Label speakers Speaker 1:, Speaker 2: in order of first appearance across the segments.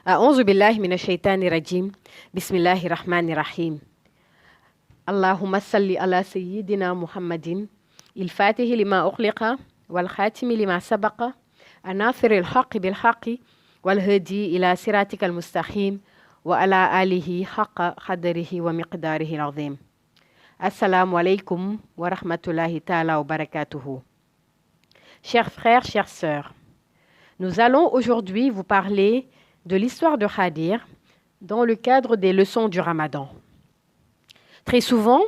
Speaker 1: أعوذ بالله من الشيطان الرجيم بسم الله الرحمن الرحيم اللهم صل على سيدنا محمد الفاتح لما أغلق والخاتم لما سبق الناصر الحق بالحق والهدي إلى صراطك المستقيم وعلى آله حق قدره ومقداره العظيم. Assalamu alaikum wa rahmatullahi ta'ala wa barakatuhu. Chers frères, chères sœurs, nous allons aujourd'hui vous parler de l'histoire de Khadir dans le cadre des leçons du Ramadan. Très souvent,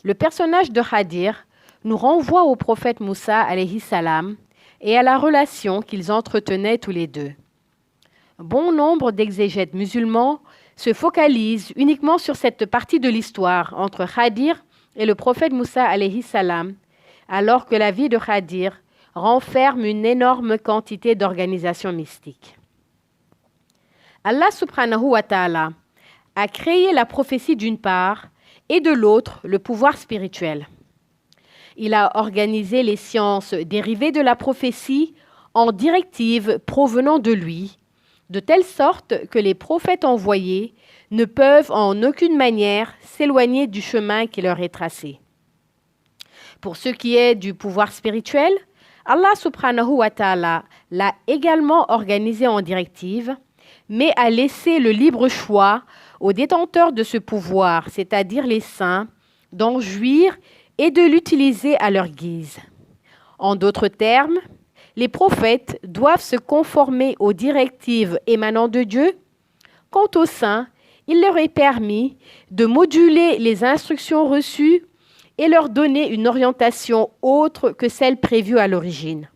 Speaker 1: le personnage de Khadir nous renvoie au prophète Moussa alayhi salam et à la relation qu'ils entretenaient tous les deux. Bon nombre d'exégètes musulmans se focalisent uniquement sur cette partie de l'histoire entre Khadir et le prophète Moussa alayhi salam, alors que la vie de Khadir renferme une énorme quantité d'organisations mystiques. Allah subhanahu wa ta'ala a créé la prophétie d'une part et de l'autre le pouvoir spirituel. Il a organisé les sciences dérivées de la prophétie en directives provenant de lui, de telle sorte que les prophètes envoyés ne peuvent en aucune manière s'éloigner du chemin qui leur est tracé. Pour ce qui est du pouvoir spirituel, Allah subhanahu wa ta'ala l'a également organisé en directive, mais a laissé le libre choix aux détenteurs de ce pouvoir, c'est-à-dire les saints, d'en jouir et de l'utiliser à leur guise. En d'autres termes, les prophètes doivent se conformer aux directives émanant de Dieu. Quant aux saints, il leur est permis de moduler les instructions reçues et leur donner une orientation autre que celle prévue à l'origine.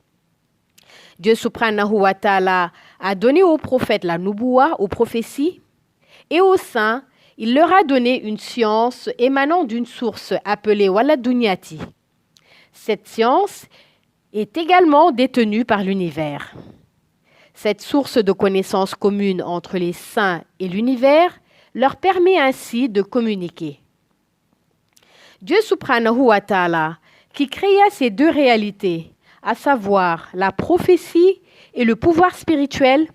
Speaker 1: Dieu subhanahu wa ta'ala a donné aux prophètes la nubuwa, aux prophéties, et aux saints, il leur a donné une science émanant d'une source appelée Waladunyati. Cette science est également détenue par l'univers. Cette source de connaissances communes entre les saints et l'univers leur permet ainsi de communiquer. Dieu subhanahu wa ta'ala, qui créa ces deux réalités, à savoir la prophétie et le pouvoir spirituel,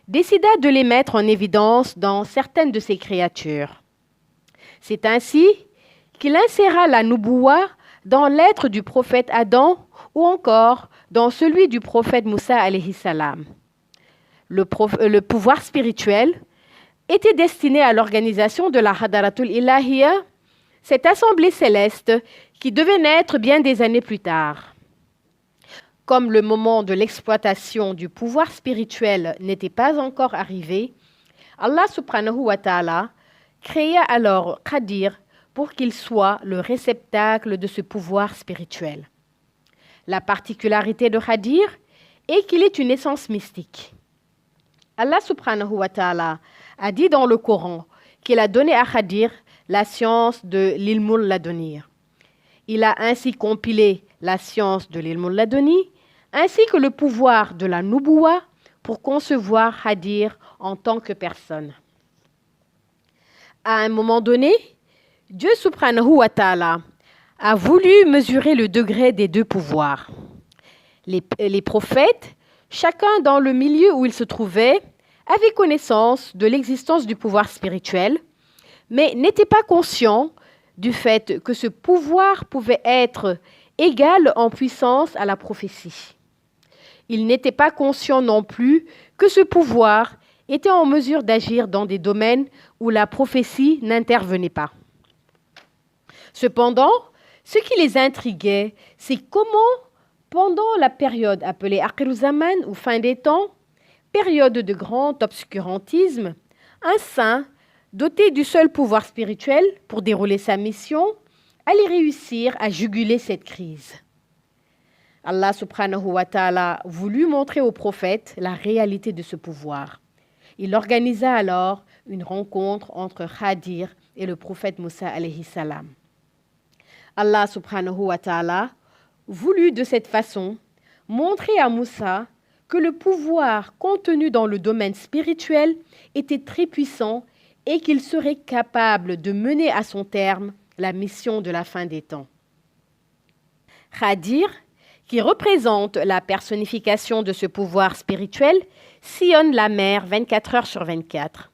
Speaker 1: décida de les mettre en évidence dans certaines de ses créatures. C'est ainsi qu'il inséra la nubuwa dans l'être du prophète Adam ou encore dans celui du prophète Moussa alayhi salam. Le pouvoir spirituel était destiné à l'organisation de la Hadaratul Ilahiyya, cette assemblée céleste qui devait naître bien des années plus tard. Comme le moment de l'exploitation du pouvoir spirituel n'était pas encore arrivé, Allah subhanahu wa ta'ala créa alors Khadir pour qu'il soit le réceptacle de ce pouvoir spirituel. La particularité de Khadir est qu'il est une essence mystique. Allah subhanahu wa ta'ala a dit dans le Coran qu'il a donné à Khadir la science de l'ilmul laduni. Il a ainsi compilé la science de l'ilmul laduni ainsi que le pouvoir de la nubuwa pour concevoir Khadir en tant que personne. À un moment donné, Dieu subhanahu wa ta'ala a voulu mesurer le degré des deux pouvoirs. Les prophètes, chacun dans le milieu où ils se trouvaient, avaient connaissance de l'existence du pouvoir spirituel, mais n'étaient pas conscients du fait que ce pouvoir pouvait être égal en puissance à la prophétie. Ils n'étaient pas conscients non plus que ce pouvoir était en mesure d'agir dans des domaines où la prophétie n'intervenait pas. Cependant, ce qui les intriguait, c'est comment, pendant la période appelée Akhiru Zaman ou fin des temps, période de grand obscurantisme, un saint, doté du seul pouvoir spirituel pour dérouler sa mission, allait réussir à juguler cette crise. Allah subhanahu wa ta'ala voulut montrer aux prophètes la réalité de ce pouvoir. Il organisa alors une rencontre entre Khadir et le prophète Moussa alayhi salam. Allah subhanahu wa ta'ala voulut de cette façon montrer à Moussa que le pouvoir contenu dans le domaine spirituel était très puissant et qu'il serait capable de mener à son terme la mission de la fin des temps. Khadir, qui représente la personnification de ce pouvoir spirituel, sillonne la mer 24 heures sur 24.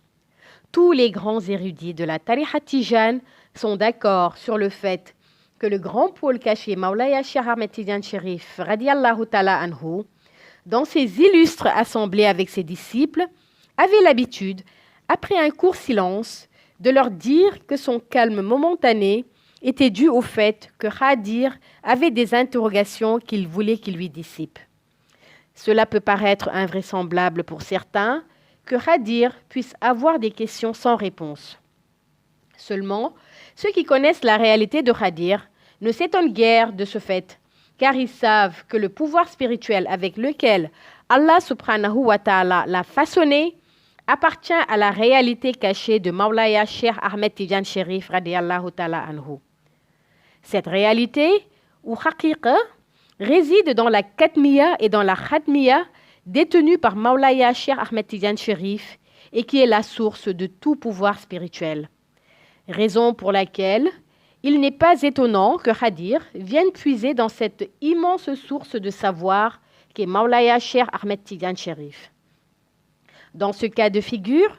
Speaker 1: Tous les grands érudits de la Tariqa Tijane sont d'accord sur le fait que le grand pôle caché Mawlaya Cheikh Ahmed Tidiane Chérif radiyallahu ta'ala anhu, dans ses illustres assemblées avec ses disciples, avait l'habitude, après un court silence, de leur dire que son calme momentané était dû au fait que Khadir avait des interrogations qu'il voulait qu'il lui dissipe. Cela peut paraître invraisemblable pour certains que Khadir puisse avoir des questions sans réponse. Seulement, ceux qui connaissent la réalité de Khadir ne s'étonnent guère de ce fait, car ils savent que le pouvoir spirituel avec lequel Allah subhanahu wa ta'ala l'a façonné appartient à la réalité cachée de Mawlaya Cheikh Ahmed Tidiane Chérif radiyallahu ta'ala anhu. Cette réalité, ou haqiqa, réside dans la Katmiya et dans la Khatmiya détenue par Mawlaya Cheikh Ahmed Tidiane Chérif et qui est la source de tout pouvoir spirituel. Raison pour laquelle il n'est pas étonnant que Khadir vienne puiser dans cette immense source de savoir qu'est Mawlaya Cheikh Ahmed Tidiane Chérif. Dans ce cas de figure,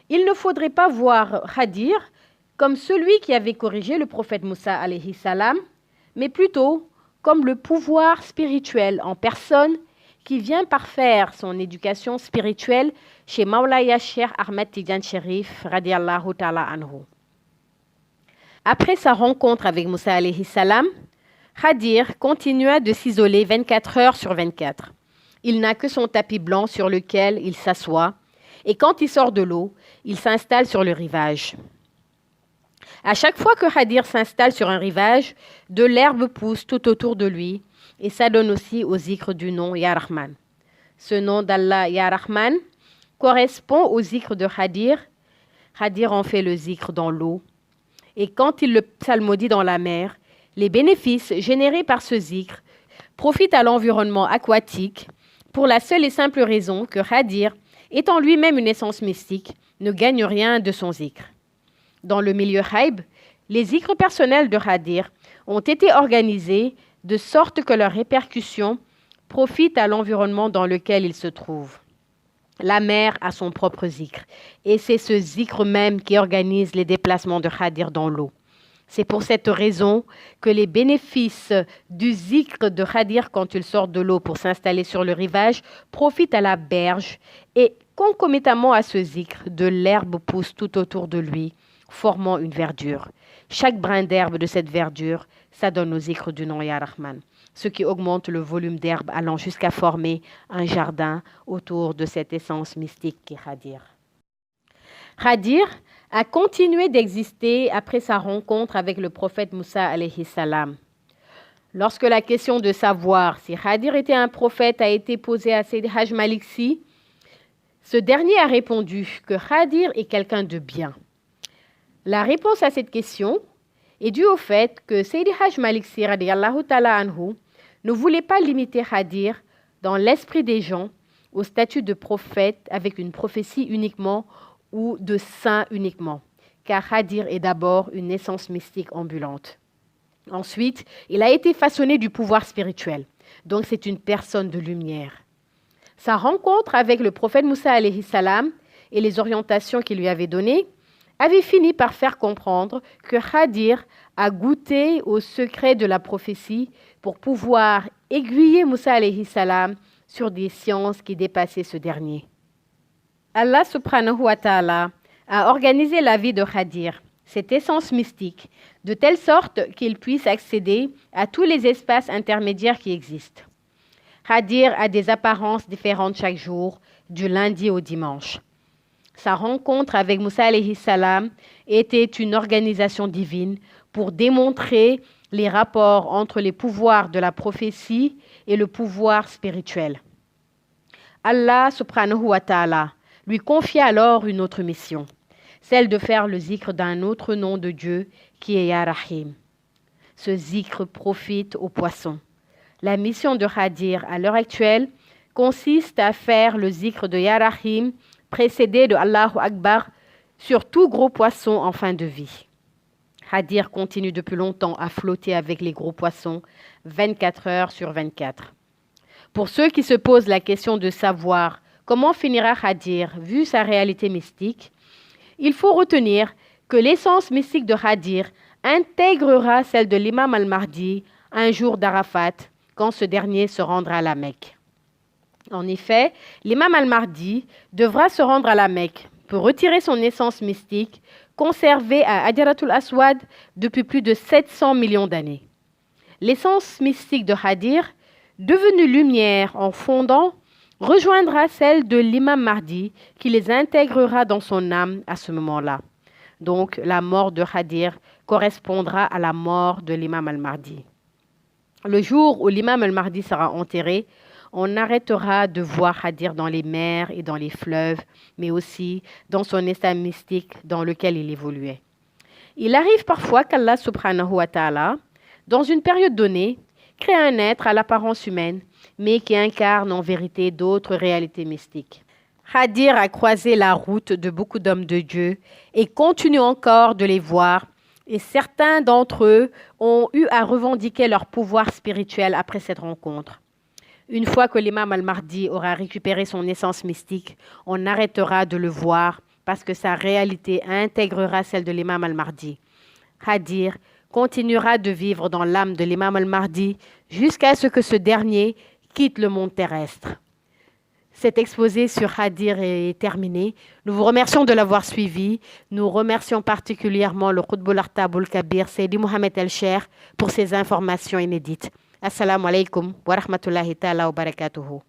Speaker 1: il ne faudrait pas voir Khadir comme celui qui avait corrigé le prophète Moussa alayhi salam, mais plutôt comme le pouvoir spirituel en personne qui vient parfaire son éducation spirituelle chez Mawlaya Cheikh Ahmed Tidiane Chérif radiyallahu ta'ala anhu. Après sa rencontre avec Moussa alayhi salam, Khadir continua de s'isoler 24 heures sur 24. Il n'a que son tapis blanc sur lequel il s'assoit et quand il sort de l'eau, il s'installe sur le rivage. À chaque fois que Khadir s'installe sur un rivage, de l'herbe pousse tout autour de lui et ça donne aussi au zikr du nom Ya Rahman. Ce nom d'Allah Ya Rahman correspond au zikr de Khadir. Khadir en fait le zikr dans l'eau et quand il le psalmodie dans la mer, les bénéfices générés par ce zikr profitent à l'environnement aquatique pour la seule et simple raison que Khadir, étant lui-même une essence mystique, ne gagne rien de son zikr. Dans le milieu Haïb, les zikrs personnels de Khadir ont été organisés de sorte que leurs répercussions profitent à l'environnement dans lequel ils se trouvent. La mer a son propre zikr et c'est ce zikr même qui organise les déplacements de Khadir dans l'eau. C'est pour cette raison que les bénéfices du zikr de Khadir quand il sort de l'eau pour s'installer sur le rivage profitent à la berge et concomitamment à ce zikr, de l'herbe pousse tout autour de lui, formant une verdure. Chaque brin d'herbe de cette verdure, ça donne au zikr du nom Ya Rahman, ce qui augmente le volume d'herbe allant jusqu'à former un jardin autour de cette essence mystique qui est Khadir. Khadir a continué d'exister après sa rencontre avec le prophète Moussa alayhi salam. Lorsque la question de savoir si Khadir était un prophète a été posée à Seydi Haj Malik Sy, ce dernier a répondu que Khadir est quelqu'un de bien. La réponse à cette question est due au fait que Seydi Haj Malik Sy radiyallahu ta'ala anhu ne voulait pas limiter Khadir dans l'esprit des gens au statut de prophète avec une prophétie uniquement ou de saint uniquement, car Khadir est d'abord une essence mystique ambulante. Ensuite, il a été façonné du pouvoir spirituel, donc c'est une personne de lumière. Sa rencontre avec le prophète Moussa alayhi salam et les orientations qu'il lui avait données avait fini par faire comprendre que Khadir a goûté au secret de la prophétie pour pouvoir aiguiller Moussa alayhi salam sur des sciences qui dépassaient ce dernier. Allah subhanahu wa ta'ala a organisé la vie de Khadir, cette essence mystique, de telle sorte qu'il puisse accéder à tous les espaces intermédiaires qui existent. Khadir a des apparences différentes chaque jour, du lundi au dimanche. Sa rencontre avec Moussa alayhi salam était une organisation divine pour démontrer les rapports entre les pouvoirs de la prophétie et le pouvoir spirituel. Allah subhanahu wa ta'ala lui confia alors une autre mission, celle de faire le zikr d'un autre nom de Dieu qui est Ya Rahim. Ce zikr profite aux poissons. La mission de Khadir à l'heure actuelle consiste à faire le zikr de Ya Rahim précédé de Allahu Akbar sur tout gros poisson en fin de vie. Khadir continue depuis longtemps à flotter avec les gros poissons 24 heures sur 24. Pour ceux qui se posent la question de savoir comment finira Hadir vu sa réalité mystique? Il faut retenir que l'essence mystique de Hadir intégrera celle de l'imam al-Mahdi un jour d'Arafat, quand ce dernier se rendra à la Mecque. En effet, l'imam al-Mahdi devra se rendre à la Mecque pour retirer son essence mystique conservée à Hadjaratul Aswad depuis plus de 700 millions d'années. L'essence mystique de Hadir, devenue lumière en fondant, rejoindra celle de l'imam Mahdi qui les intégrera dans son âme à ce moment-là. Donc, la mort de Hadir correspondra à la mort de l'imam al-Mahdi. Le jour où l'imam al-Mahdi sera enterré, on arrêtera de voir Hadir dans les mers et dans les fleuves, mais aussi dans son état mystique dans lequel il évoluait. Il arrive parfois qu'Allah subhanahu wa ta'ala, dans une période donnée, crée un être à l'apparence humaine, mais qui incarne en vérité d'autres réalités mystiques. Hadir a croisé la route de beaucoup d'hommes de Dieu et continue encore de les voir, et certains d'entre eux ont eu à revendiquer leur pouvoir spirituel après cette rencontre. Une fois que l'imam al-Mahdi aura récupéré son essence mystique, on arrêtera de le voir parce que sa réalité intégrera celle de l'imam al-Mahdi. Hadir continuera de vivre dans l'âme de l'imam al-Mahdi jusqu'à ce que ce dernier quitte le monde terrestre. Cet exposé sur Hadir est terminé. Nous vous remercions de l'avoir suivi. Nous remercions particulièrement le Qutb al-Artab al-Kabir, Seydi Mohamed El-Cheikh, pour ces informations inédites. Assalamu alaikum wa rahmatullahi ta'ala wa barakatuhu.